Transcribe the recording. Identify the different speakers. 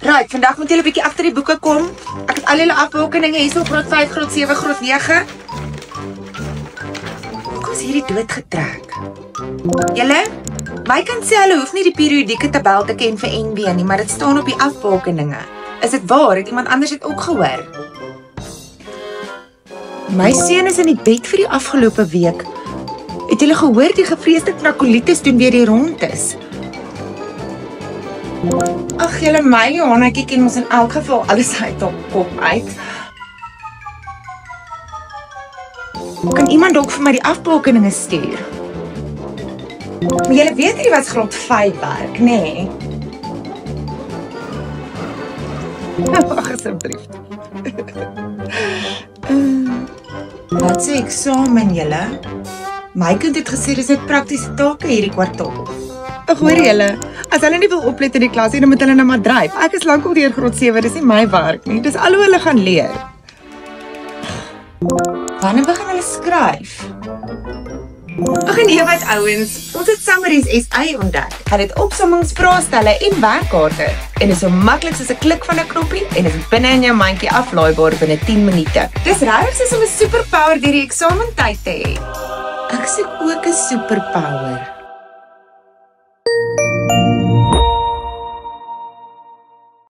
Speaker 1: Right, vandag moet julle 'n bietjie agter die boeke kom. Ek het al julle afbeeldinge hierso, graad 5, graad 7, graad 9. Hoekom is hierdie doodgetrek? Julle, my kind sê hulle hoef nie die periodieke tabel te ken vir NB nie, maar dit staan op die afbeeldinge. Is dit waar? Het iemand anders dit ook gehoor? My seun is in die bed vir die afgelope week. Het julle gehoor die gevreesde knakolitis doen weer die rondes? Ag, julle my Johannetjie ken ons in elk geval alles uit op kop uit. Kan iemand dalk vir my die afbeeldinge stuur? Maar julle weet hierdie was graad 5 werk, nê? Nee? Wag asseblief. Wat sê eksamen julle? My kind het gesê dis net praktiese take hierdie kwartaal. Ag hoor julle, as hulle nie wil oplet in die klas nie, dan moet hulle nou maar dryf. Ek is lankal deur graad 7, dis nie my werk nie. Dis al hoe hulle gaan leer. Wanneer begin hulle skryf? Ag nee, wat ouens, ons het Summaries SA ontdek. Hulle het opsommings, vraestelle en werkkaarte. En is so maklik soos 'n klik van 'n knoppie en is binne in jou mandjie aflaaibaar binne 10 minute. Dis regtig soos om 'n superpower deur die eksamentyd te hê. Ek soek ook 'n superpower.